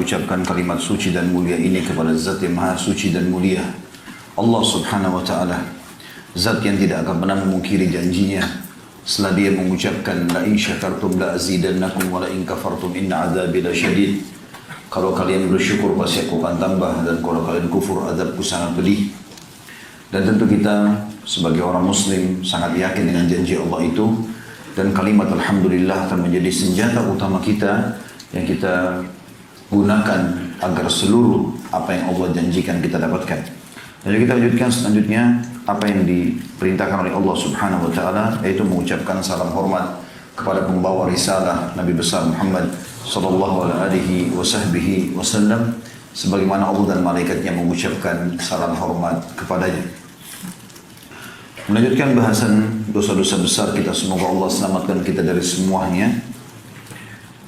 mengucapkan kalimat suci dan mulia ini kepada Zat yang Maha Suci dan Mulia, Allah Subhanahu wa Ta'ala, Zat yang tidak akan pernah memungkiri janjinya setelah dia mengucapkan la in syakartum la azidannakum wa la in kafartum inna adzabi lasyadid. Kalau kalian bersyukur pasti aku akan tambah, dan kalau kalian kufur azabku sangat pedih. Dan tentu kita sebagai orang muslim sangat yakin dengan janji Allah itu, dan kalimat alhamdulillah akan menjadi senjata utama kita yang kita gunakan agar seluruh apa yang Allah janjikan kita dapatkan. Jadi kita lanjutkan selanjutnya apa yang diperintahkan oleh Allah Subhanahu wa Ta'ala, yaitu mengucapkan salam hormat kepada pembawa risalah Nabi besar Muhammad sallallahu alaihi wasallam, sebagaimana Allah dan malaikatnya mengucapkan salam hormat kepadanya. Melanjutkan bahasan dosa-dosa besar kita, semoga Allah selamatkan kita dari semuanya.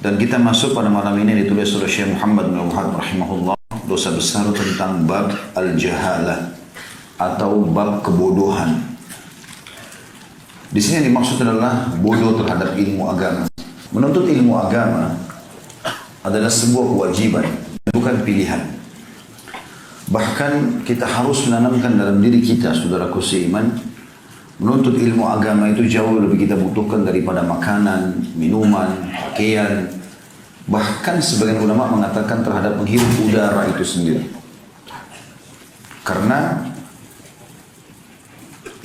Dan kita masuk pada malam ini ditulis oleh Syekh Muhammad bin Wahab rahimahullah, dosa besar tentang bab al-jahalah atau bab kebodohan. Di sini yang dimaksud adalah bodoh terhadap ilmu agama. Menuntut ilmu agama adalah sebuah kewajiban, bukan pilihan. Bahkan kita harus menanamkan dalam diri kita, saudaraku seiman, menuntut ilmu agama itu jauh lebih kita butuhkan daripada makanan, minuman, pakaian. Bahkan sebagian ulama mengatakan terhadap menghirup udara itu sendiri. Karena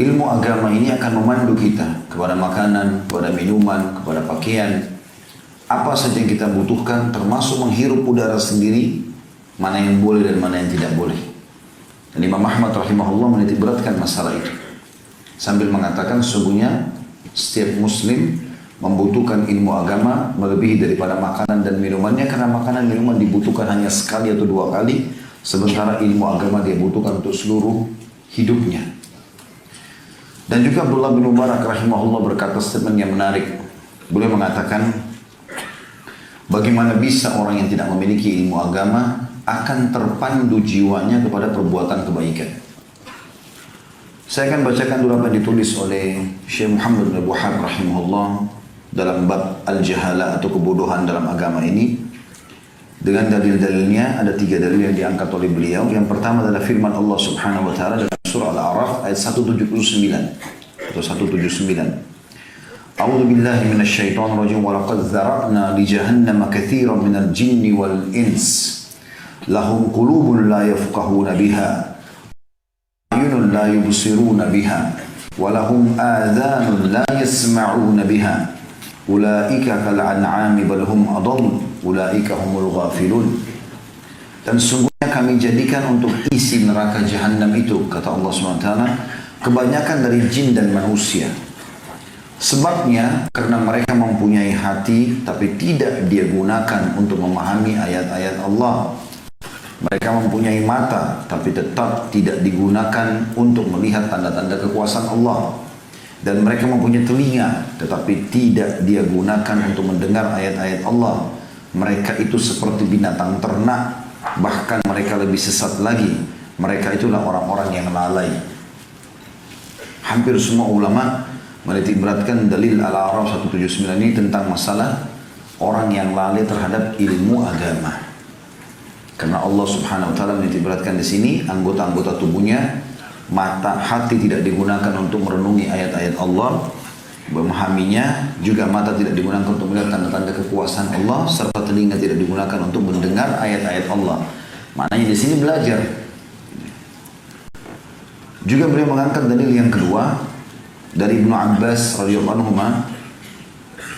ilmu agama ini akan memandu kita kepada makanan, kepada minuman, kepada pakaian. Apa saja yang kita butuhkan, termasuk menghirup udara sendiri, mana yang boleh dan mana yang tidak boleh. Dan Imam Ahmad rahimahullah menitik beratkan masalah itu, sambil mengatakan sesungguhnya setiap muslim membutuhkan ilmu agama melebihi daripada makanan dan minumannya, karena makanan dan minuman dibutuhkan hanya sekali atau dua kali, sementara ilmu agama dia butuhkan untuk seluruh hidupnya. Dan juga Abdullah bin Mubarak rahimahullah berkata statement yang menarik. Beliau mengatakan, bagaimana bisa orang yang tidak memiliki ilmu agama akan terpandu jiwanya kepada perbuatan kebaikan. Saya akan bacakan dulu apa yang ditulis oleh Syekh Muhammad bin Wahab rahimahullah dalam bab al-jahalah atau kebodohan dalam agama ini. Dengan dalil-dalilnya, ada 3 dalil yang diangkat oleh beliau. Yang pertama adalah firman Allah Subhanahu wa Ta'ala dalam surah Al-A'raf ayat 179 atau 179. A'udzu billahi minasyaitonir rajim, wa laqad dzara'na li jahannama katsiran minal jinni wal ins lahum qulubun la yafqahuna biha ayunun la yubsiruna biha walahum adhanun la yasma'una biha ulaika kal an'ami bal hum adall ulaika humul ghafilun. Dan sungguhnya kami jadikan untuk isi neraka jahanam itu, kata Allah SWT, kebanyakan dari jin dan manusia. Sebabnya karena mereka mempunyai hati tapi tidak dia gunakan untuk memahami ayat-ayat Allah. Mereka mempunyai mata tapi tetap tidak digunakan untuk melihat tanda-tanda kekuasaan Allah. Dan mereka mempunyai telinga tetapi tidak dia gunakan untuk mendengar ayat-ayat Allah. Mereka itu seperti binatang ternak, bahkan mereka lebih sesat lagi. Mereka itulah orang-orang yang lalai. Hampir semua ulama menitik beratkan dalil Al-A'raf 179 ini tentang masalah orang yang lalai terhadap ilmu agama. Karena Allah Subhanahu wa Ta'ala menitik beratkan di sini anggota-anggota tubuhnya, mata, hati tidak digunakan untuk merenungi ayat-ayat Allah, memahaminya, juga mata tidak digunakan untuk melihat tanda-tanda kekuasaan Allah, serta telinga tidak digunakan untuk mendengar ayat-ayat Allah. Maknanya di sini belajar. Juga beliau mengangkat dalil yang kedua dari Ibnu Abbas radhiyallahu anhu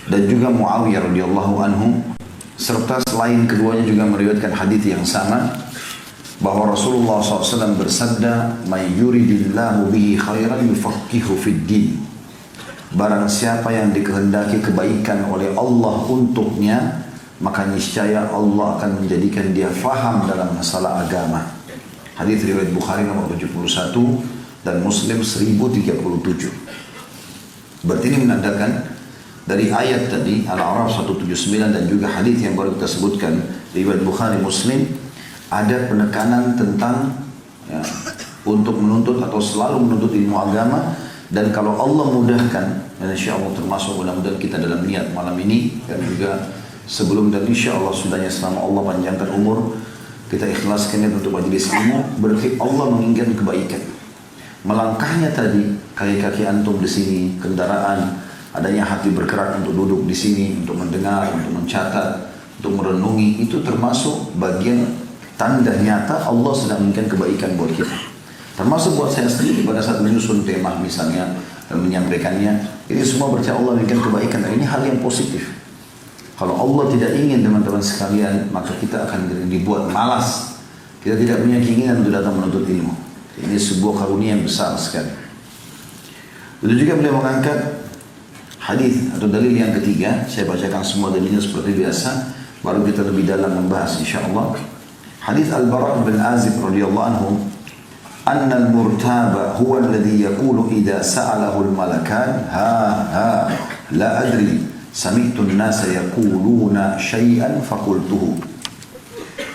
dan juga Muawiyah radhiyallahu anhu, serta selain keduanya juga meriwayatkan hadis yang sama, bahwa Rasulullah SAW bersabda, "May yuridillahu bihi khairan yufaqihu fid din." Barang siapa yang dikehendaki kebaikan oleh Allah untuknya, maka niscaya Allah akan menjadikan dia faham dalam masalah agama. Hadis riwayat Bukhari nomor 71 dan Muslim 1037. Berarti ini menandakan dari ayat tadi Al-A'raf 179 dan juga hadis yang baru kita sebutkan riwayat Bukhari Muslim, ada penekanan tentang untuk menuntut atau selalu menuntut ilmu agama. Dan kalau Allah mudahkan, dan insya Allah termasuk mudah-mudahan kita dalam niat malam ini, dan juga sebelum dan insya Allah sudahnya selama Allah panjangkan umur, kita ikhlaskan untuk majelis ilmu, berarti Allah menginginkan kebaikan. Melangkahnya tadi, kaki-kaki antum di sini, kendaraan, adanya hati bergerak untuk duduk di sini, untuk mendengar, untuk mencatat, untuk merenungi, itu termasuk bagian tanda nyata Allah sedang menginginkan kebaikan buat kita. Termasuk buat saya sendiri pada saat menyusun tema misalnya dan menyampaikannya, ini semua berarti Allah menginginkan kebaikan, dan ini hal yang positif. Kalau Allah tidak ingin teman-teman sekalian, maka kita akan dibuat malas. Kita tidak punya keinginan untuk datang menuntut ilmu. Ini sebuah karunia yang besar sekali. Itu juga beliau mengangkat hadis atau dalil yang ketiga. Saya bacakan semua dalilnya seperti biasa, baru kita lebih dalam membahas insyaAllah. Hadis Al-Bara' bin Azib radhiyallahu anhu, أن المرتاب هو الذي يقول إذا سأله الملكان ها لا أدري سمعت الناس يقولون شيئا فقلته.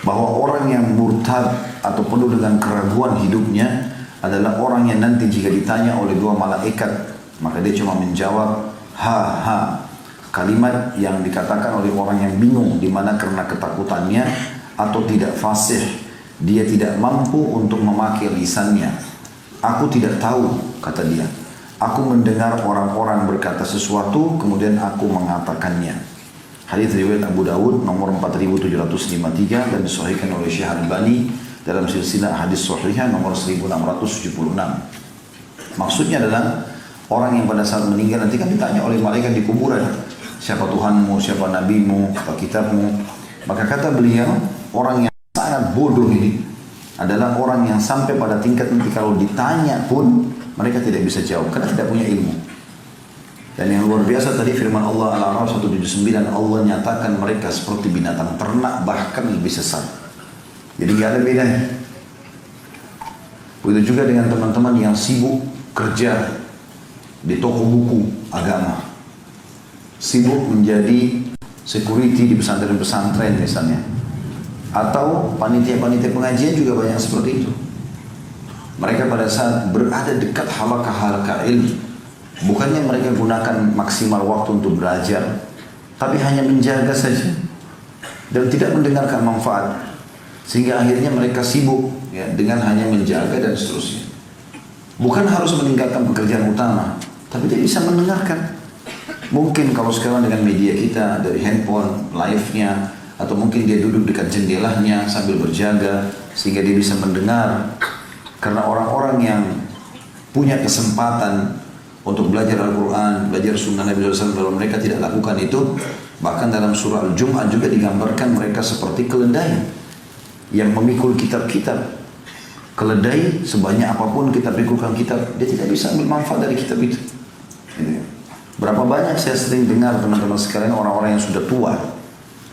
Bahwa orang yang murtab atau penuh dengan keraguan hidupnya adalah orang yang nanti jika ditanya oleh dua malaikat, maka dia cuma menjawab ha. Kalimat yang dikatakan oleh orang yang bingung, di mana karena ketakutannya atau tidak fasih, dia tidak mampu untuk memakai lisannya. Aku tidak tahu, kata dia. Aku mendengar orang-orang berkata sesuatu, kemudian aku mengatakannya. Hadis riwayat Abu Dawud nomor 4753 dan disahihkan oleh Syekh Al-Albani dalam silsilah hadis sahihah nomor 1676. Maksudnya adalah orang yang pada saat meninggal nanti kan ditanya oleh malaikat di kuburan, siapa Tuhanmu, siapa nabimu, apa kitabmu. Maka kata beliau, orang yang sangat bodoh ini adalah orang yang sampai pada tingkat nanti kalau ditanya pun mereka tidak bisa jawab karena tidak punya ilmu. Dan yang luar biasa tadi firman Allah Al-A'raf 179, Allah nyatakan mereka seperti binatang ternak, bahkan lebih sesat. Jadi gak ada bedanya. Begitu juga dengan teman-teman yang sibuk kerja di toko buku agama, sibuk menjadi security di pesantren-pesantren misalnya, atau panitia-panitia pengajian juga banyak seperti itu. Mereka pada saat berada dekat halaqah-halaqah ilmu, bukannya mereka gunakan maksimal waktu untuk belajar, tapi hanya menjaga saja dan tidak mendengarkan manfaat, sehingga akhirnya mereka sibuk ya, dengan hanya menjaga dan seterusnya. Bukan harus meninggalkan pekerjaan utama, tapi dia bisa mendengarkan. Mungkin kalau sekarang dengan media kita dari handphone, live-nya, atau mungkin dia duduk dekat jendelanya sambil berjaga sehingga dia bisa mendengar. Karena orang-orang yang punya kesempatan untuk belajar Al-Quran, belajar sunnah Nabi SAW, kalau mereka tidak lakukan itu, bahkan dalam surah Al-Jum'ah juga digambarkan mereka seperti keledai yang memikul kitab-kitab. Keledai sebanyak apapun kita pikulkan kitab, dia tidak bisa ambil manfaat dari kitab itu. Berapa banyak saya sering dengar teman-teman sekalian orang-orang yang sudah tua,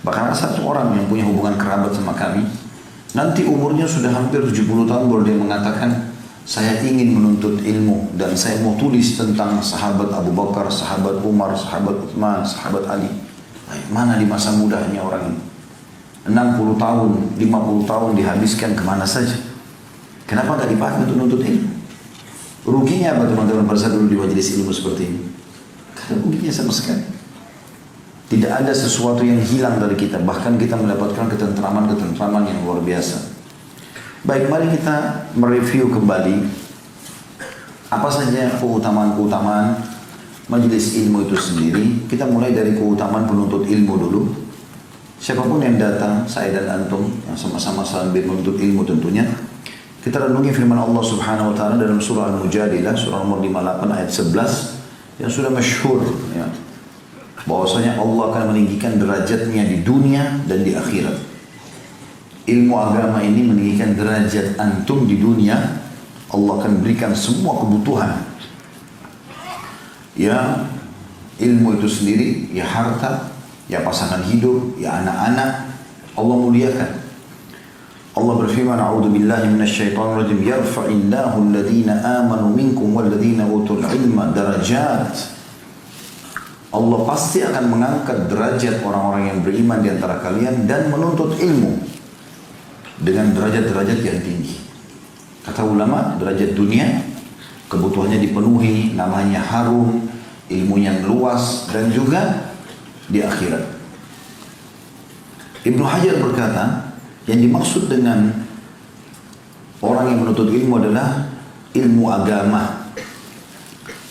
bahkan ada satu orang yang punya hubungan kerabat sama kami, nanti umurnya sudah hampir 70 tahun baru dia mengatakan, saya ingin menuntut ilmu dan saya mau tulis tentang sahabat Abu Bakar, sahabat Umar, sahabat Uthman, sahabat Ali. Mana di masa mudanya orang ini? 60 tahun, 50 tahun dihabiskan kemana saja? Kenapa gak dipakai untuk menuntut ilmu? Ruginya apa teman-teman pada saat dulu di majelis ilmu seperti ini? Karena ruginya sama sekali. Tidak ada sesuatu yang hilang dari kita, bahkan kita mendapatkan ketentraman yang luar biasa. Baik, mari kita mereview kembali apa saja keutamaan-keutamaan majelis ilmu itu sendiri. Kita mulai dari keutamaan penuntut ilmu dulu. Siapapun yang datang, saya dan antum yang sama-sama sambil menuntut ilmu tentunya, kita renungi firman Allah Subhanahu wa taala dalam surah Al-Mujadilah, surah nomor 58 ayat 11 yang sudah masyhur ya. Bahwasanya Allah akan meninggikan derajatnya di dunia dan di akhirat. Ilmu agama ini meninggikan derajat antum di dunia. Allah akan berikan semua kebutuhan. Ya ilmu itu sendiri, ya harta, ya pasangan hidup, ya anak-anak, Allah muliakan. Allah berfirman, "A'udzu billahi minasyaitonir rajim. Yarfa'illahu alladhina amanu minkum walladhina utul ilma darajat." Allah pasti akan mengangkat derajat orang-orang yang beriman di antara kalian dan menuntut ilmu dengan derajat-derajat yang tinggi. Kata ulama, derajat dunia kebutuhannya dipenuhi, namanya harum, ilmunya luas, dan juga di akhirat. Ibnu Hajar berkata, yang dimaksud dengan orang yang menuntut ilmu adalah ilmu agama.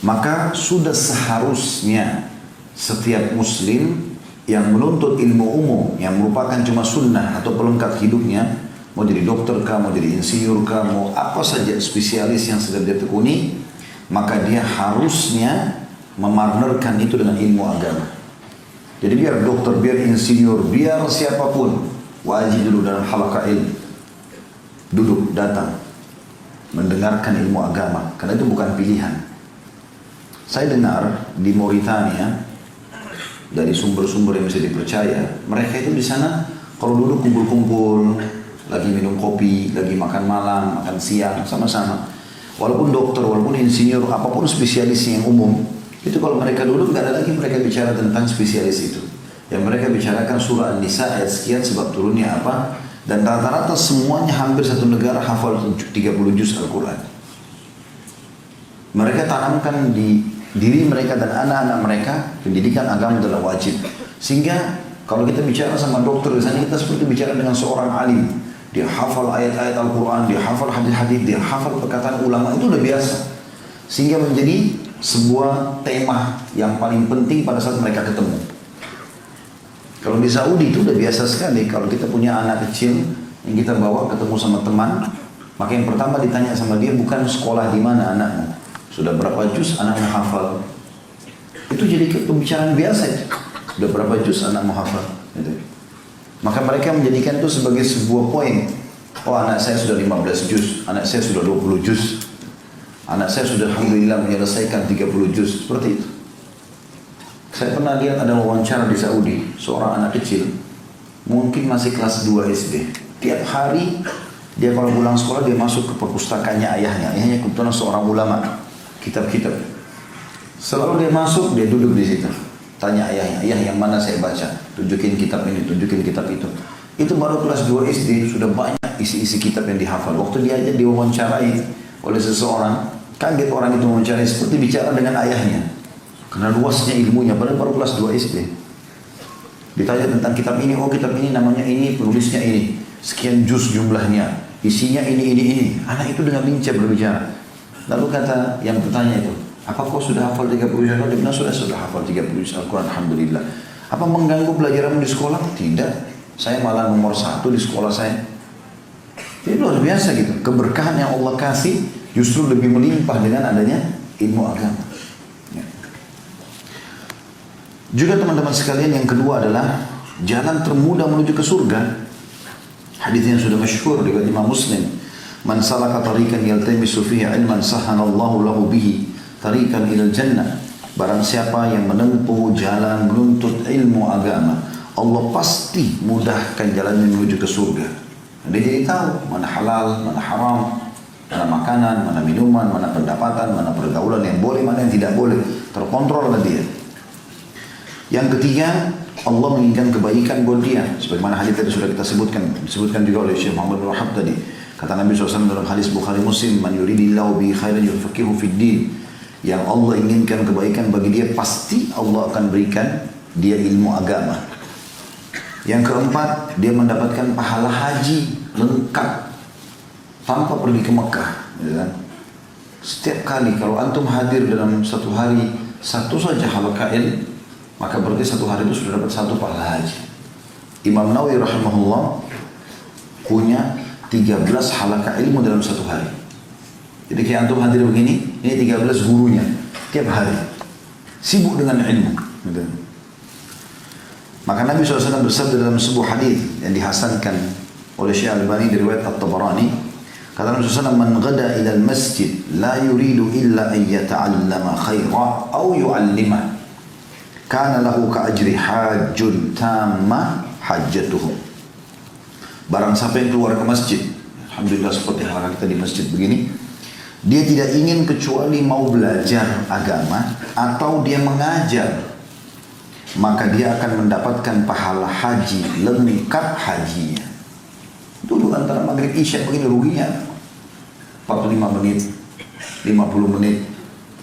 Maka sudah seharusnya setiap muslim yang menuntut ilmu umum yang merupakan cuma sunnah atau pelengkap hidupnya, mau jadi dokter kah, mau jadi insinyur kah, mau apa saja spesialis yang sedang dia tekuni, maka dia harusnya memartnerkan itu dengan ilmu agama. Jadi biar dokter, biar insinyur, biar siapapun wajib dulu dalam halaqah ilmu, duduk, datang, mendengarkan ilmu agama, karena itu bukan pilihan. Saya dengar di Mauritania dari sumber-sumber yang bisa dipercaya, mereka itu di sana kalau duduk kumpul-kumpul, lagi minum kopi, lagi makan malam, makan siang, sama-sama. Walaupun dokter, walaupun insinyur, apapun spesialis yang umum, itu kalau mereka duduk nggak ada lagi mereka bicara tentang spesialis itu. Yang mereka bicarakan surah An-Nisa ayat sekian sebab turunnya apa, dan rata-rata semuanya hampir satu negara hafal 30 juz Al-Quran. Mereka tanamkan di diri mereka dan anak-anak mereka pendidikan agama adalah wajib. Sehingga kalau kita bicara sama dokter di sana, kita seperti bicara dengan seorang alim. Dia hafal ayat-ayat Al-Quran, dia hafal hadis-hadis, dia hafal perkataan ulama, itu udah biasa. Sehingga menjadi sebuah tema yang paling penting pada saat mereka ketemu. Kalau di Saudi itu udah biasa sekali, kalau kita punya anak kecil yang kita bawa ketemu sama teman, maka yang pertama ditanya sama dia bukan sekolah di mana anakmu, sudah berapa juz anakmu hafal. Itu jadi pembicaraan biasa itu. Sudah berapa juz anakmu hafal gitu. Maka mereka menjadikan itu sebagai sebuah poin. Oh, anak saya sudah 15 juz, anak saya sudah 20 juz, anak saya sudah alhamdulillah menyelesaikan 30 juz, seperti itu. Saya pernah lihat ada wawancara di Saudi, seorang anak kecil, mungkin masih kelas 2 SD. Tiap hari dia kalau pulang sekolah dia masuk ke perpustakaannya ayahnya. Ayahnya kebetulan seorang ulama, kitab-kitab. Selalu dia masuk, dia duduk di situ. Tanya ayahnya, ayah yang mana saya baca? Tunjukin kitab ini, tunjukin kitab itu. Itu baru kelas 2 SD, sudah banyak isi-isi kitab yang dihafal. Waktu dia aja diwawancarai oleh seseorang, kaget orang itu mewawancarai seperti bicara dengan ayahnya. Karena luasnya ilmunya, padahal baru kelas 2 SD. Ditanya tentang kitab ini, oh kitab ini namanya ini, penulisnya ini. Sekian juz jumlahnya, isinya ini. Anak itu dengan lincah berbicara. Lalu kata yang bertanya itu, apa kau sudah hafal 30 juz? Dia bilang sudah hafal 30 juz Al-Quran, alhamdulillah. Apa mengganggu pelajaranmu di sekolah? Tidak. Saya malah nomor 1 di sekolah saya. Jadi luar biasa gitu. Keberkahan yang Allah kasih justru lebih melimpah dengan adanya ilmu agama. Ya. Juga teman-teman sekalian, yang kedua adalah jalan termudah menuju ke surga. Hadis yang sudah masyhur riwayat Imam Muslim. Man salaka tariqan yaltamisu fihi ilman sahanallahu lahu bihi tariqan ilal jannah. Barang siapa yang menempuh jalan menuntut ilmu agama, Allah pasti mudahkan jalannya menuju ke surga. Dia jadi tahu mana halal, mana haram, mana makanan, mana minuman, mana pendapatan, mana pergaulan yang boleh, mana yang tidak boleh. Terkontrol oleh dia. Yang ketiga, Allah menginginkan kebaikan buat dia. Sebagaimana hadis tadi sudah kita sebutkan, disebutkan juga oleh Syekh Muhammad bin Wahab tadi. Kata Nabi SAW dalam hadis Bukhari Muslim, man yuridillahu bihi khairan yufaqihu fid din. Yang Allah inginkan kebaikan bagi dia, pasti Allah akan berikan dia ilmu agama. Yang keempat, dia mendapatkan pahala haji lengkap tanpa pergi ke Mekah. Ya. Setiap kali kalau antum hadir dalam satu hari satu saja halaqah ilmu, maka berarti satu hari itu sudah dapat satu pahala haji. Imam Nawawi rahimahullah punya 13 halaqah ilmu dalam satu hari. Jadi kayak antum hadir begini, ini 13 gurunya tiap hari sibuk dengan ilmu. Gitu. Maka Nabi SAW bersabda dalam sebuah hadis yang dihasankan oleh Syekh Al-Albani dari riwayat At-Tabarani, kata Nabi SAW, man ghada ila al-masjid la yuridu illa an yata'allama khaira aw yu'allima kana lahu ka ajri hajjun tamma hajjatuhu. Barang siapa yang keluar ke masjid, alhamdulillah seperti halaqah kita di masjid begini, dia tidak ingin kecuali mau belajar agama atau dia mengajar, maka dia akan mendapatkan pahala haji lengkap hajinya. Dulu antara maghrib isya begini ruginya 45 menit, 50 menit,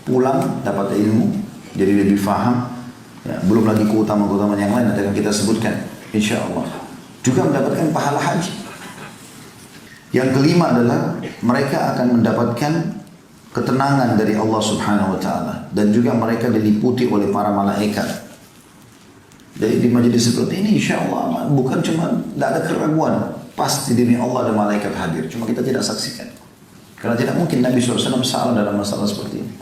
pulang dapat ilmu, jadi lebih faham. Ya, belum lagi keutamaan yang lain nanti akan kita sebutkan, insya Allah. juga mendapatkan pahala haji. Yang kelima adalah mereka akan mendapatkan ketenangan dari Allah Subhanahu wa taala dan juga mereka diliputi oleh para malaikat. Jadi di majelis seperti ini insya Allah bukan cuma tidak ada keraguan, pasti demi Allah ada malaikat hadir, cuma kita tidak saksikan. Karena tidak mungkin Nabi SAW salah dalam masalah seperti ini.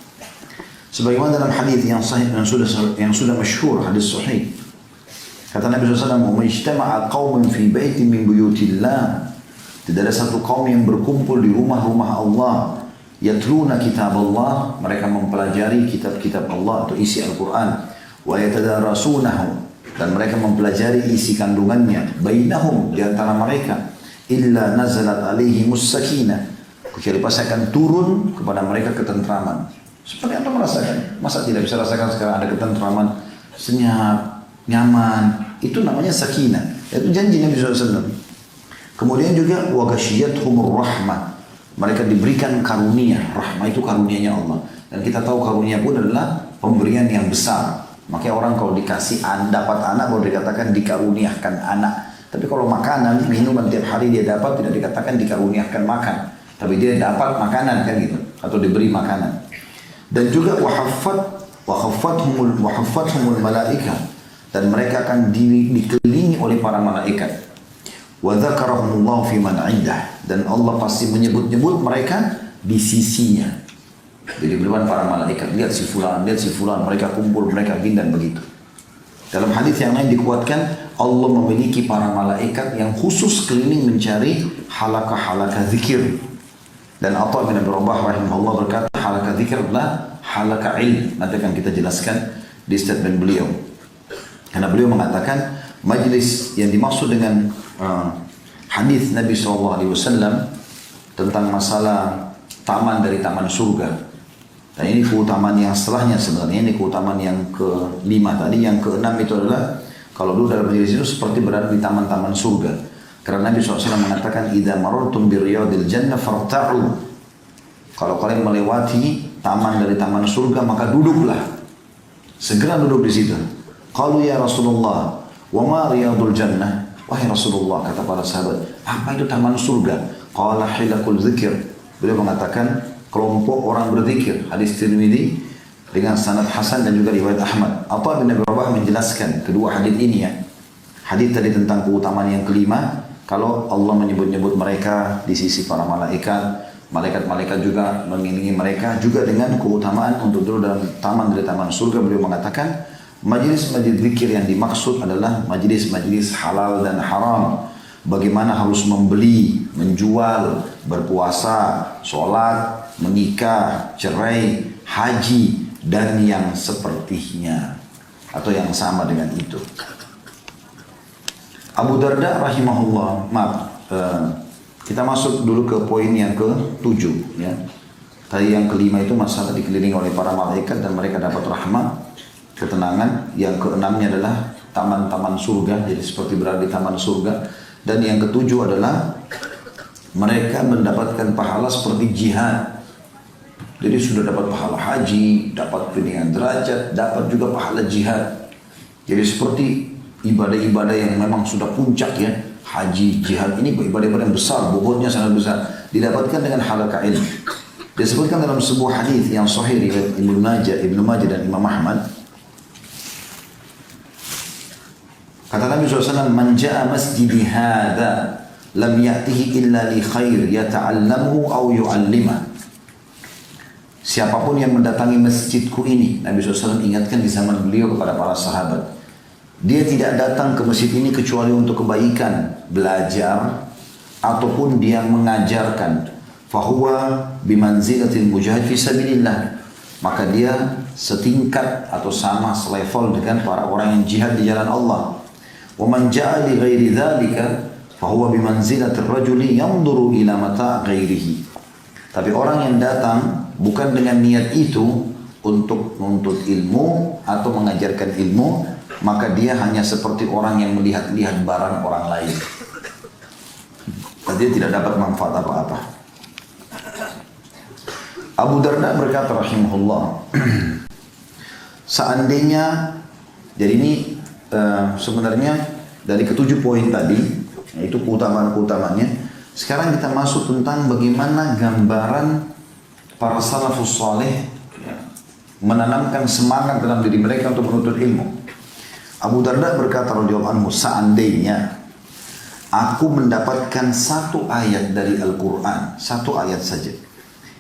Sebagaimana dalam hadis yang sahih yang sudah masyhur, hadis sahih. Kata Nabi SAW, "Majtama'a qaumun fi baitin min buyutillah." Tidak ada satu kaum yang berkumpul di rumah-rumah Allah. Yatluna kitab Allah, mereka mempelajari kitab-kitab Allah atau isi Al-Quran. Wa yatadarasunahu, dan mereka mempelajari isi kandungannya. Bainahum, di antara mereka. Illa nazalat alaihimus sakinah, kecuali pasti akan turun kepada mereka ketentraman. Seperti anda merasakan, masa tidak bisa rasakan sekarang ada ketentraman, senyap, nyaman. Itu namanya sakinah. Itu janji Nabi SAW. Kemudian juga waghashiyatuhumur rahmah, mereka diberikan karunia. Rahmah itu karunianya Allah, dan kita tahu karunia pun adalah pemberian yang besar. Makanya orang kalau dikasih dapat anak baru dikatakan dikaruniakan anak. Tapi kalau makanan, minuman tiap hari dia dapat, tidak dikatakan dikaruniakan makan, tapi dia dapat makanan kan gitu, atau diberi makanan. Dan juga wahaffathumul malaika, dan mereka akan dikelilingi oleh para malaikat. Wa dzakarahumullahu fi man 'indah, dan Allah pasti menyebut-nyebut mereka di sisinya. Jadi di depan para malaikat, lihat si fulan, mereka kumpul, mereka gini dan begitu. Dalam hadis yang lain dikuatkan, Allah memiliki para malaikat yang khusus keliling mencari halaqah-halaqah zikir. Dan Atha bin Abi Rabah rahimahullah berkata, halaqah zikir adalah halaqah ilm. Nanti akan kita jelaskan di statement beliau. Karena beliau mengatakan majlis yang dimaksud dengan hadis Nabi SAW tentang masalah taman dari taman surga. Dan ini keutamaan yang setelahnya sebenarnya. Ini keutamaan yang kelima tadi. Yang keenam itu adalah kalau dulu dalam majelis itu seperti berada di taman-taman surga. Karena Nabi SAW mengatakan idza marartum bi riyadil jannah farta'u. Kalau kalian melewati taman dari taman surga maka duduklah. Segera duduk di situ. Qalu ya Rasulullah, wa ma riyadul jannah? Wahai Rasulullah, kata para sahabat, apa itu taman surga? Qala hilakul zikir. Beliau mengatakan kelompok orang berzikir. Hadis Tirmidzi dengan sanad hasan dan juga riwayat Ahmad. Atha bin Abi Rabah menjelaskan kedua hadis ini ya. Hadis tadi tentang keutamaan yang kelima, kalau Allah menyebut-nyebut mereka di sisi para malaikat, malaikat-malaikat juga mengiringi mereka, juga dengan keutamaan untuk duduk dalam taman dari taman surga. Beliau mengatakan majelis-majelis zikir yang dimaksud adalah majelis-majelis halal dan haram. Bagaimana harus membeli, menjual, berpuasa, sholat, menikah, cerai, haji, dan yang sepertinya. Atau yang sama dengan itu. Abu Darda rahimahullah, kita masuk dulu ke poin yang ke-7. Ya. Tadi yang kelima itu masalah dikelilingi oleh para malaikat dan mereka dapat rahmat, ketenangan. Yang keenamnya adalah taman-taman surga, jadi seperti berada di taman surga. Dan yang ketujuh adalah mereka mendapatkan pahala seperti jihad. Jadi sudah dapat pahala haji, dapat peningkatan derajat, dapat juga pahala jihad. Jadi seperti ibadah-ibadah yang memang sudah puncak ya, haji, jihad ini ibadah-ibadah yang besar, bobotnya sangat besar, didapatkan dengan halaqah ilmu. Disebutkan dalam sebuah hadis yang sahih riwayat Ibnu Majah dan Imam Ahmad. Kata Nabi SAW, man ja'a masjidi hadha lam ya'tihi illa li khair yata'allamuhu aw yu'allimah. Siapapun yang mendatangi masjidku ini, Nabi SAW ingatkan di zaman beliau kepada para sahabat, dia tidak datang ke masjid ini kecuali untuk kebaikan, belajar, ataupun dia mengajarkan. Fahuwa bimanzilatil mujahid fi sabilillah. Maka dia setingkat atau sama selevel dengan para orang yang jihad di jalan Allah. وَمَنْ جَاءَ لِغَيْرِ ذَلِكَ فَهُوَ بِمَنْزِلَةِ الرَّجُلِ يَنْظُرُ إِلَى مَتَاعِ غَيْرِهِ. Tapi orang yang datang bukan dengan niat itu untuk menuntut ilmu atau mengajarkan ilmu, maka dia hanya seperti orang yang melihat-lihat barang orang lain. Dia tidak dapat manfaat apa-apa. Abu Darda berkata rahimahullah, seandainya, jadi ini sebenarnya dari ketujuh poin tadi, Nah, itu keutamaan-keutamanya. Sekarang kita masuk tentang bagaimana gambaran para salafus saleh menanamkan semangat dalam diri mereka untuk menuntut ilmu. Abu Darda berkata radhiyallahu anhu, seandainya aku mendapatkan satu ayat dari Al-Quran, satu ayat saja,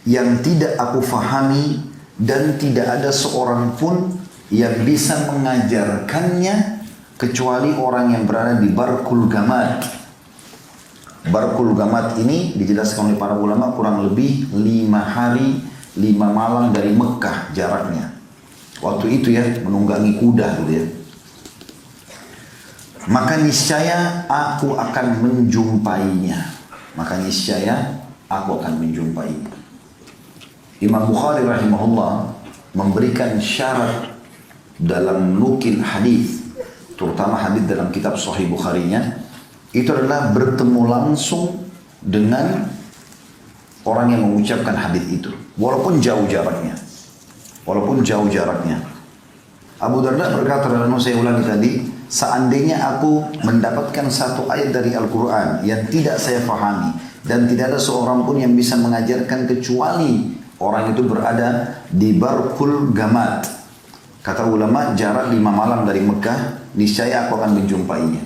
yang tidak aku fahami dan tidak ada seorang pun yang bisa mengajarkannya kecuali orang yang berada di Barkul Gamad. Barkul Gamad ini dijelaskan oleh para ulama kurang lebih 5 hari 5 malam dari Mekah jaraknya. Waktu itu ya menunggangi kuda gitu ya. Maka niscaya aku akan menjumpainya. Maka niscaya aku akan menjumpainya. Imam Bukhari rahimahullah memberikan syarat dalam nukil hadis, terutama hadis dalam kitab Sahih Bukharinya, itu adalah bertemu langsung dengan orang yang mengucapkan hadis itu, walaupun jauh jaraknya. Walaupun jauh jaraknya. Abu Darda berkata dalam saya ulangi tadi, seandainya aku mendapatkan satu ayat dari Al-Quran yang tidak saya fahami dan tidak ada seorang pun yang bisa mengajarkan kecuali orang itu berada di Barkul Gamad. Kata ulama jarak 5 malam dari Mekah, niscaya aku akan menjumpainya.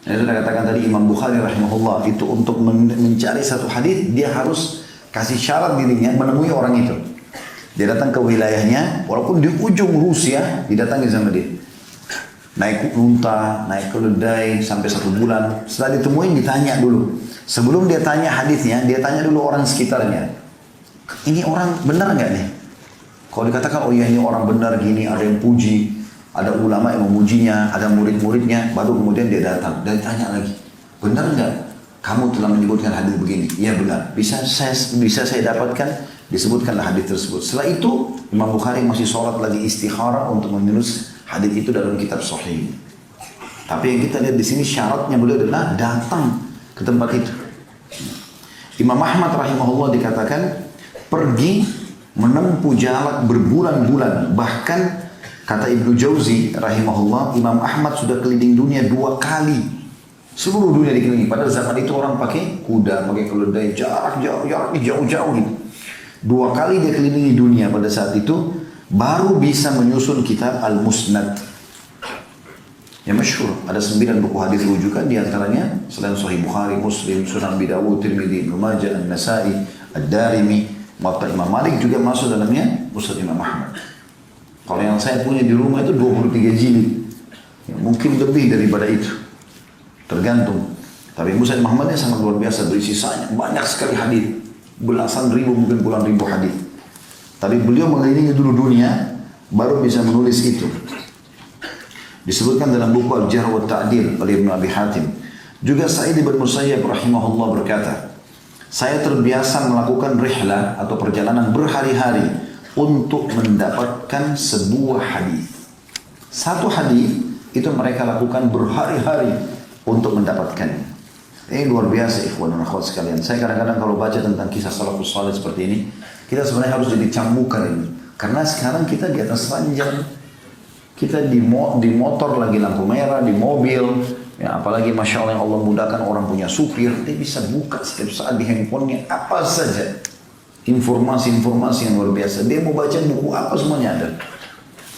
Yang sudah katakan tadi Imam Bukhari rahimahullah itu untuk mencari satu hadis dia harus kasih syarat dirinya menemui orang itu. Dia datang ke wilayahnya, walaupun di ujung Rusia, didatangi sama dia. Naik unta, naik keledai sampai 1 bulan. Setelah ditemuin ditanya dulu. Sebelum dia tanya hadisnya, dia tanya dulu orang sekitarnya. Ini orang benar nggak nih? Kalau dikatakan oh iya ini orang benar gini, ada yang puji, ada ulama yang memujinya, ada murid-muridnya, baru kemudian dia datang dan tanya lagi, benar nggak kamu telah menyebutkan hadis begini? Iya benar. Bisa saya dapatkan? Disebutkanlah hadis tersebut. Setelah itu Imam Bukhari masih sholat lagi istikharah untuk menulis hadis itu dalam kitab Sahih. Tapi yang kita lihat di sini syaratnya beliau adalah datang ke tempat itu. Imam Ahmad rahimahullah dikatakan pergi menempuh jarak berbulan-bulan. Bahkan kata Ibnu Jauzi rahimahullah, Imam Ahmad sudah keliling dunia 2 kali. Seluruh dunia dikelilingi. Pada zaman itu orang pakai kuda, pakai keledai, jaraknya jauh-jauh gitu. 2 kali dia kelilingi dunia pada saat itu, baru bisa menyusun kitab Al-Musnad. Yang masyhur, ada 9 buku hadis rujukan, diantaranya selain Sahih Bukhari, Muslim, Sunan Abi Dawud, Tirmidzi, Ibnu Majah, An-Nasa'i, Ad-Darimi, Muwatta Imam Malik juga masuk dalamnya Musnad Imam Ahmad. Kalau yang saya punya di rumah itu 23 jilid. Ya, mungkin lebih daripada itu. Tergantung. Tapi Musnad Imam Ahmad sangat luar biasa, berisi banyak sekali hadis. Belasan ribu, mungkin puluhan ribu hadis. Tapi beliau mengelilingi dulu dunia, baru bisa menulis itu. Disebutkan dalam buku Al-Jarh wa Ta'dil oleh Ibnu Abi Hatim. Juga Sa'id bin Musayyab rahimahullah berkata, saya terbiasa melakukan rihlah atau perjalanan berhari-hari untuk mendapatkan sebuah hadis. Satu hadis itu mereka lakukan berhari-hari untuk mendapatkannya. Ini luar biasa ikhwan dan akhwat sekalian. Saya kadang-kadang kalau baca tentang kisah salafus saleh seperti ini, kita sebenarnya harus jadi cambukan ini. Karena sekarang kita di atas ranjang, kita di motor lagi lampu merah, di mobil, ya, apalagi Masya Allah yang Allah mudahkan orang punya supir, dia bisa buka setiap saat di handphonenya apa saja. Informasi-informasi yang luar biasa. Dia mau baca buku apa semuanya ada.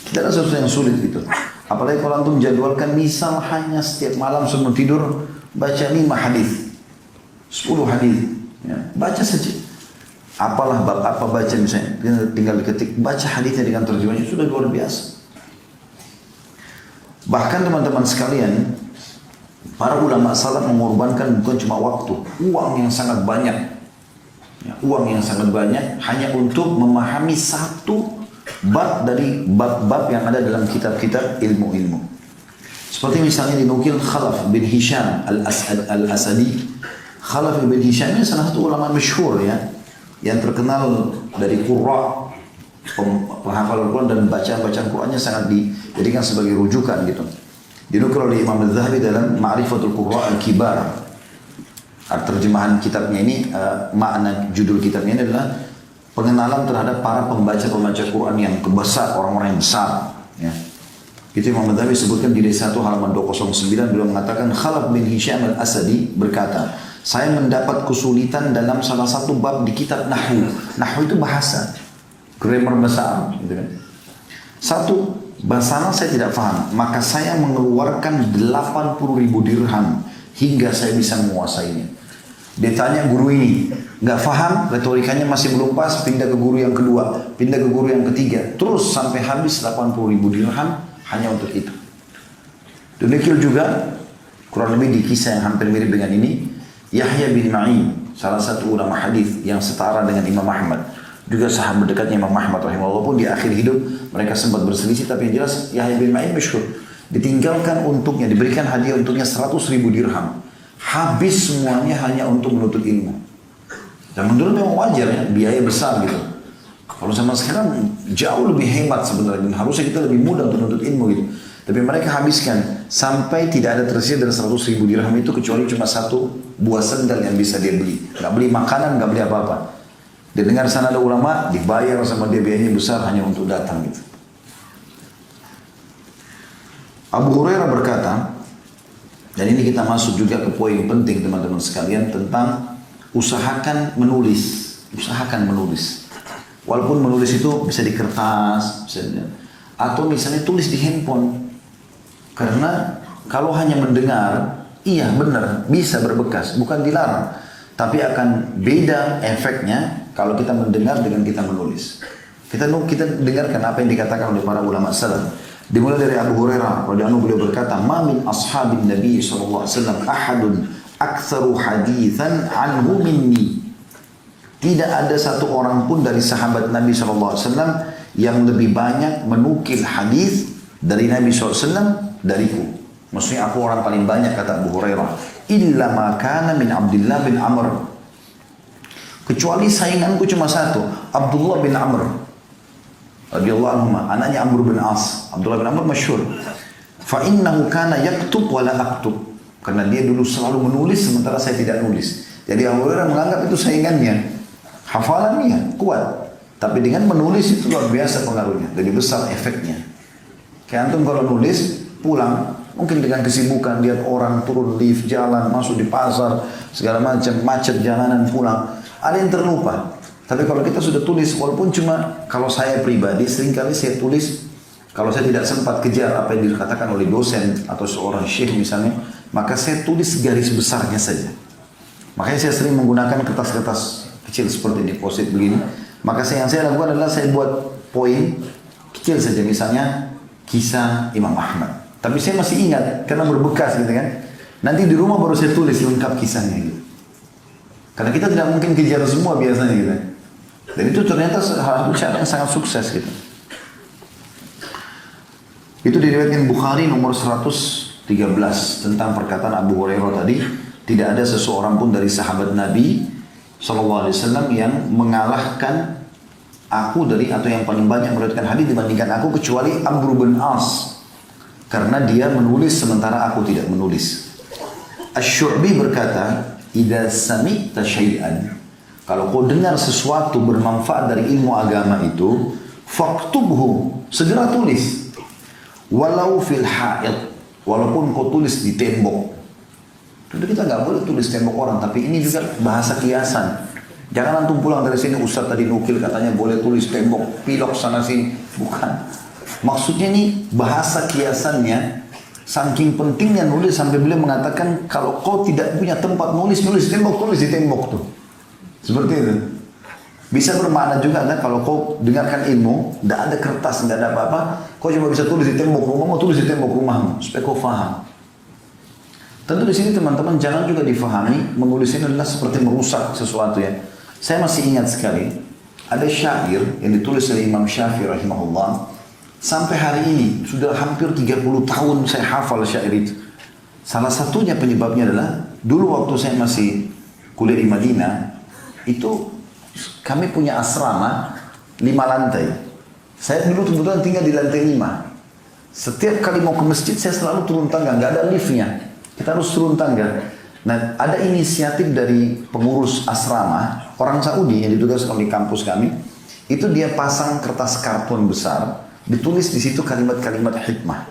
Tidak ada sesuatu yang sulit gitu. Apalagi kalau antum jadwalkan misal hanya setiap malam sebelum tidur baca 5 hadis, 10 hadis, ya, baca saja. Apalah bab apa baca misalnya, tinggal ketik baca hadisnya dengan terjemahnya sudah luar biasa. Bahkan teman-teman sekalian, para ulama salaf mengorbankan bukan cuma waktu, uang yang sangat banyak. Ya, uang yang sangat banyak hanya untuk memahami satu bab dari bab-bab yang ada dalam kitab-kitab ilmu-ilmu. Seperti misalnya dinukil Khalaf bin Hisham al-Asadi. Khalaf bin Hisham ini salah satu ulama masyhur ya, yang terkenal dari qurra, penghafal Al-Quran dan bacaan-bacaan Qurannya sangat dijadikan sebagai rujukan gitu. Dinukil oleh Imam Al-Zahabi dalam Ma'rifatul Qurra Al-Kibar. Terjemahan kitabnya ini, makna judul kitabnya ini adalah pengenalan terhadap para pembaca-pembaca Quran yang besar, orang-orang yang besar. Ya. Itu Imam Madhabi sebutkan di desa 1 halaman 209, beliau mengatakan Khalaf bin Hisham al-Asadi berkata, saya mendapat kesulitan dalam salah satu bab di kitab Nahwu. Nahwu itu bahasa, grammar bahasa Arab, gitu kan. Satu, bahasa Arab saya tidak paham, maka saya mengeluarkan 80.000 dirham hingga saya bisa menguasainya. Dia tanya guru ini, nggak paham, retorikanya masih belum pas, pindah ke guru yang kedua, pindah ke guru yang ketiga, terus sampai habis 80.000 dirham hanya untuk itu. Demikian juga, kurang lebih di kisah yang hampir mirip dengan ini, Yahya bin Ma'in, salah satu ulama hadis yang setara dengan Imam Ahmad, juga sahabat dekatnya Imam Ahmad rahimahullah, walaupun di akhir hidup mereka sempat berselisih, tapi yang jelas Yahya bin Ma'in masyhur. Ditinggalkan untuknya, diberikan hadiah untuknya 100.000 dirham. Habis semuanya hanya untuk menuntut ilmu. Zaman dulu memang wajar ya, biaya besar gitu. Kalau sama sekarang jauh lebih hemat sebenarnya, dan harusnya kita lebih mudah untuk menuntut ilmu gitu. Tapi mereka habiskan sampai tidak ada tersisa dari 100.000 dirham itu kecuali cuma satu buah sendal yang bisa dia beli. Gak beli makanan, gak beli apa-apa. Dia dengar sana ada ulama, dibayar sama dia biayanya besar hanya untuk datang gitu. Abu Hurairah berkata, dan ini kita masuk juga ke poin penting teman-teman sekalian tentang usahakan menulis. Usahakan menulis. Walaupun menulis itu bisa di kertas, atau misalnya tulis di handphone. Karena kalau hanya mendengar, iya benar, bisa berbekas, bukan dilarang. Tapi akan beda efeknya kalau kita mendengar dengan kita menulis. Kita dengarkan apa yang dikatakan oleh para ulama salaf. Dimulai dari Abu Hurairah radhiyallahu anhu, beliau berkata, "Ma min ashabin Nabi sallallahu alaihi wasallam ahadun aktsaru haditsan anhu minni." Tidak ada satu orang pun dari sahabat Nabi sallallahu alaihi wasallam yang lebih banyak menukil hadis dari Nabi sallallahu alaihi wasallam dariku. Maksudnya aku orang paling banyak, kata Abu Hurairah. Illa ma kana min Abdullah bin Amr. Kecuali sainganku cuma satu, Abdullah bin Amr radhiyallahu anhu, anaknya Amr bin As. Abdullah bin Amr masyhur. Fa innahu kana yaktub wa la aktub. Karena dia dulu selalu menulis sementara saya tidak nulis. Jadi Abu Hurairah menganggap itu saingannya. Hafalannya kuat, tapi dengan menulis itu luar biasa pengaruhnya, jadi besar efeknya. Kayak antum kalau nulis pulang, mungkin dengan kesibukan lihat orang turun lift, jalan, masuk di pasar, segala macam, macet jalanan pulang, ada yang terlupa. Tapi kalau kita sudah tulis, walaupun cuma kalau saya pribadi, seringkali saya tulis, kalau saya tidak sempat kejar apa yang dikatakan oleh dosen atau seorang syekh misalnya, maka saya tulis garis besarnya saja. Makanya saya sering menggunakan kertas-kertas kecil seperti ini, post-it begini. Maka yang saya lakukan adalah saya buat poin kecil saja, misalnya kisah Imam Ahmad. Tapi saya masih ingat, karena berbekas gitu kan. Nanti di rumah baru saya tulis lengkap kisahnya gitu. Karena kita tidak mungkin kejar semua biasanya gitu. Dan itu ternyata hal cara yang sangat sukses gitu. Itu diriwayatkan Bukhari nomor 113 tentang perkataan Abu Hurairah tadi, tidak ada seseorang pun dari sahabat Nabi sallallahu alaihi wasallam yang mengalahkan aku dari, atau yang paling banyak meriwayatkan hadis dibandingkan aku, kecuali Amr bin As, karena dia menulis sementara aku tidak menulis. Asy-Syu'bi berkata, "Idza sami'ta syai'an," kalau kau dengar sesuatu bermanfaat dari ilmu agama itu, faktubhu, segera tulis. Walau fil ha'id, walaupun kau tulis di tembok. Tentu kita nggak boleh tulis tembok orang, tapi ini juga bahasa kiasan. Jangan antum pulang dari sini, Ustaz tadi nukil katanya boleh tulis tembok, pilok sana sini. Bukan. Maksudnya ini bahasa kiasannya, saking pentingnya nulis sampai beliau mengatakan kalau kau tidak punya tempat nulis, nulis tembok, tulis di tembok tuh. Seperti itu. Bisa bermakna juga kan, kalau kau dengarkan ilmu, tidak ada kertas, tidak ada apa-apa, kau cuma bisa tulis di tembok rumahmu, tulis di tembok rumahmu, supaya kau faham. Tentu di sini teman-teman jangan juga difahami menulis ini adalah seperti merusak sesuatu ya. Saya masih ingat sekali ada syair yang ditulis oleh Imam Syafi'i rahimahullah. Sampai hari ini sudah hampir 30 tahun saya hafal syair itu. Salah satunya penyebabnya adalah dulu waktu saya masih kuliah di Madinah, itu kami punya asrama 5 lantai. Saya dulu kebetulan tinggal di lantai 5. Setiap kali mau ke masjid saya selalu turun tangga, nggak ada liftnya. Kita harus turun tangga. Nah, ada inisiatif dari pengurus asrama, orang Saudi yang ditugaskan di kampus kami, itu dia pasang kertas karton besar ditulis di situ kalimat-kalimat hikmah.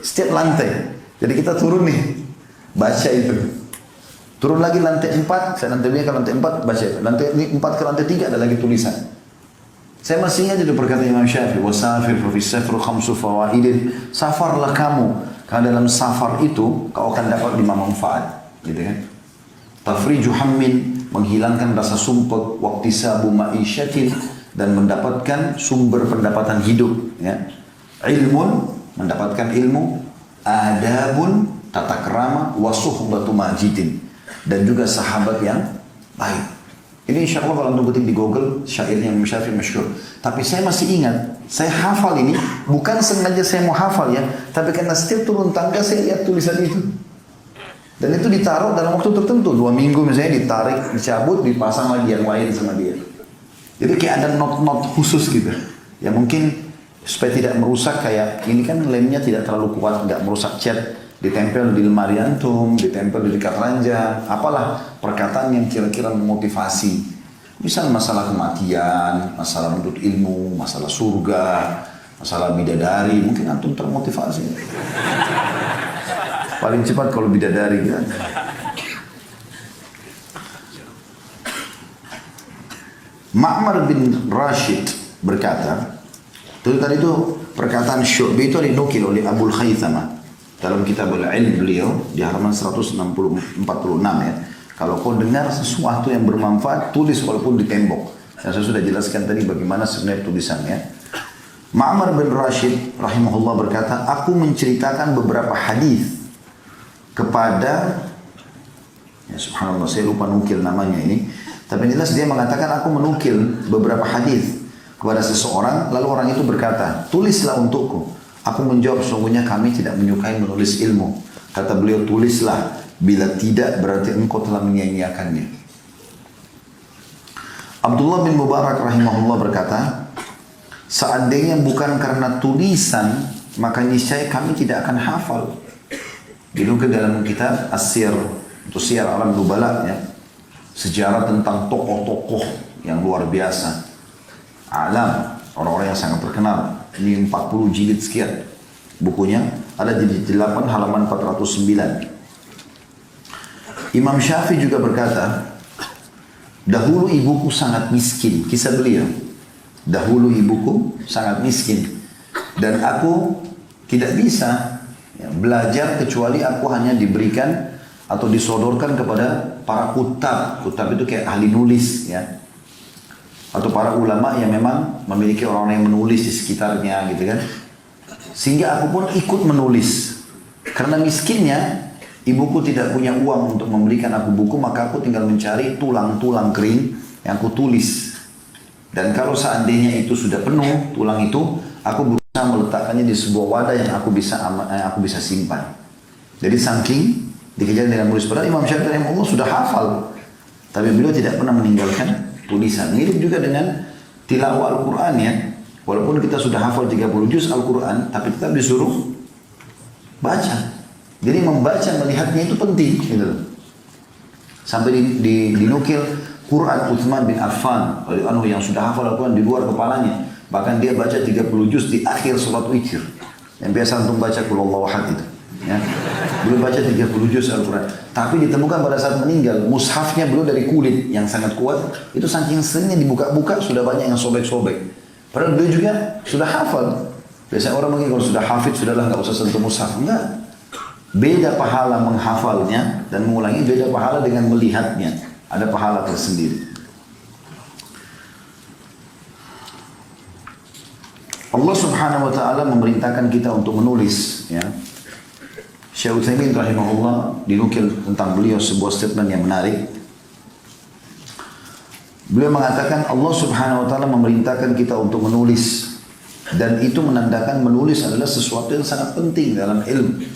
Setiap lantai. Jadi kita turun nih, baca itu. Turun lagi lantai 4, saya lantai 2 ke lantai 4, baca itu. Lantai 4 ke lantai 3 ada lagi tulisan. Saya masih ingat itu perkataan Imam Syafi'i, wasafir fi safar khamsu fawaidin. Safarlah kamu, karena dalam safar itu kau akan dapat 5 manfaat, gitu kan? Tafriju hammin, menghilangkan rasa sumpah, waqtisabu ma'isyatin, dan mendapatkan sumber pendapatan hidup, ya. Ilmun, mendapatkan ilmu, adabun, tata kerama, wasuhbatu majidin, dan juga sahabat yang baik. Ini insya Allah kalau antum ketik di Google, syairnya Imam Syafi'i masyhur. Tapi saya masih ingat, saya hafal ini, bukan sengaja saya mau hafal ya, tapi karena setiap turun tangga saya lihat tulisan itu. Dan itu ditaruh dalam waktu tertentu, 2 minggu misalnya ditarik, dicabut, dipasang lagi yang lain sama dia. Jadi kayak ada not-not khusus gitu. Ya mungkin supaya tidak merusak, kayak ini kan lemnya tidak terlalu kuat, nggak merusak cat, ditempel di lemari antum, ditempel di dekat ranjang, apalah perkataan yang kira-kira memotivasi. Misal masalah kematian, masalah menuntut ilmu, masalah surga, masalah bidadari, mungkin antum termotivasi. Paling cepat kalau bidadari kan. Ma'mar bin Rashid berkata, tadi itu perkataan Syu'bi itu dinukil oleh Abul Khaythamah dalam kitab Al-Ilm beliau di halaman 146 ya. Kalau kau dengar sesuatu yang bermanfaat, tulis walaupun di tembok. Dan saya sudah jelaskan tadi bagaimana sebenarnya tulisannya. Ma'mar bin Rashid rahimahullah berkata, aku menceritakan beberapa hadis kepada, ya subhanallah saya lupa nukil namanya ini, tapi jelas dia mengatakan aku menukil beberapa hadis kepada seseorang, lalu orang itu berkata, tulislah untukku. Aku menjawab, sesungguhnya kami tidak menyukai menulis ilmu. Kata beliau, tulislah, bila tidak berarti engkau telah menyia-nyiakannya. Abdullah bin Mubarak rahimahullah berkata, seandainya bukan karena tulisan, maka niscaya kami tidak akan hafal. Dinukil dalam kitab As-Siyar, itu Siyar Alam Nubala ya, sejarah tentang tokoh-tokoh yang luar biasa, alam, orang-orang yang sangat terkenal. Ini 40 jilid sekian bukunya, ada di 8 halaman 409. Imam Syafi'i juga berkata, dahulu ibuku sangat miskin, kisah beliau. Dahulu ibuku sangat miskin dan aku tidak bisa belajar kecuali aku hanya diberikan atau disodorkan kepada para kutab. Kutab itu kayak ahli nulis ya, atau para ulama yang memang memiliki orang-orang yang menulis di sekitarnya gitu kan. Sehingga aku pun ikut menulis. Karena miskinnya, ibuku tidak punya uang untuk memberikan aku buku, maka aku tinggal mencari tulang-tulang kering yang aku tulis. Dan kalau seandainya itu sudah penuh, tulang itu, aku berusaha meletakkannya di sebuah wadah yang aku bisa simpan. Jadi saking dikejar dengan menulis. Padahal Imam Syafi'i rahimahullah sudah hafal, tapi beliau tidak pernah meninggalkan tulisan. Mirip juga dengan tilawah Al-Quran ya. Walaupun kita sudah hafal 30 juz Al-Quran, tapi tetap disuruh baca. Jadi membaca, melihatnya itu penting gitu. Sampai dinukil Quran Uthman bin Affan yang sudah hafal Al-Quran di luar kepalanya. Bahkan dia baca 30 juz di akhir sholat witir. Yang biasa untuk baca Qulhuwallahu ahad itu. Ya. Beliau baca 30 juz Al-Quran. Tapi ditemukan pada saat meninggal, mushafnya beliau dari kulit yang sangat kuat. Itu saking seringnya dibuka-buka, sudah banyak yang sobek-sobek. Padahal beliau juga sudah hafal. Biasanya orang mungkin kalau sudah hafid, sudahlah nggak usah sentuh mushaf. Enggak. Beda pahala menghafalnya dan mengulangi, beda pahala dengan melihatnya. Ada pahala tersendiri. Allah subhanahu wa ta'ala memerintahkan kita untuk menulis ya. Syekh Utsaimin rahimahullah dinukil tentang beliau sebuah statement yang menarik. Beliau mengatakan Allah subhanahu wa ta'ala memerintahkan kita untuk menulis. Dan itu menandakan menulis adalah sesuatu yang sangat penting dalam ilmu.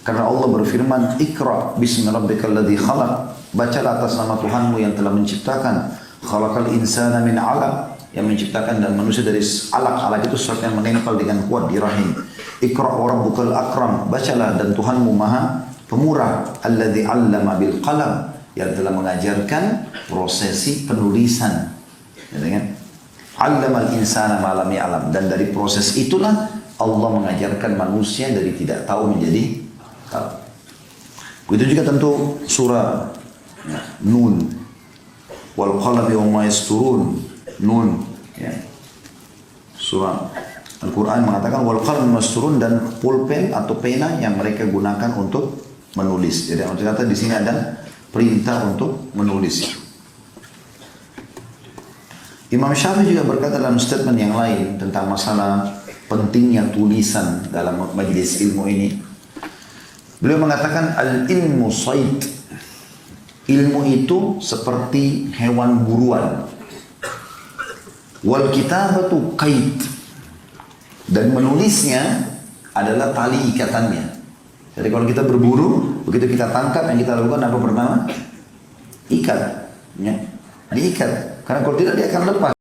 Karena Allah berfirman, Iqra bismi rabbikal ladzi khalaq. Bacalah atas nama Tuhanmu yang telah menciptakan. Khalaqal insana min 'alaq. Yang menciptakan dan manusia dari alaq. Alaq itu sesuatu yang menempel dengan kuat di rahim. Iqra wa rabbukal akram. Bacalah dan Tuhanmu maha pemurah. Alladzi 'allama bil qalam. Yang telah mengajarkan prosesi penulisan. Ya, kan? 'Allamal insana ma lam ya'lam. Dan dari proses itulah Allah mengajarkan manusia dari tidak tahu menjadi tahu. Begitu juga tentu surah ya, Nun, wal qalami wa ma yasturun. Nun ya. Surah Al-Quran mengatakan wal qalami wa ma yasturun, dan pulpen atau pena yang mereka gunakan untuk menulis. Jadi ternyata di sini ada perintah untuk menulis. Imam Syafi'i juga berkata dalam statement yang lain tentang masalah pentingnya tulisan dalam majelis ilmu ini. Beliau mengatakan al-ilmu sayd. Ilmu itu seperti hewan buruan. Wal kitabatu qaid. Dan menulisnya adalah tali ikatannya. Jadi kalau kita berburu, begitu kita tangkap, yang kita lakukan apa pertama? Ikat. Ya. Diikat. Karena kalau tidak dia akan lepas.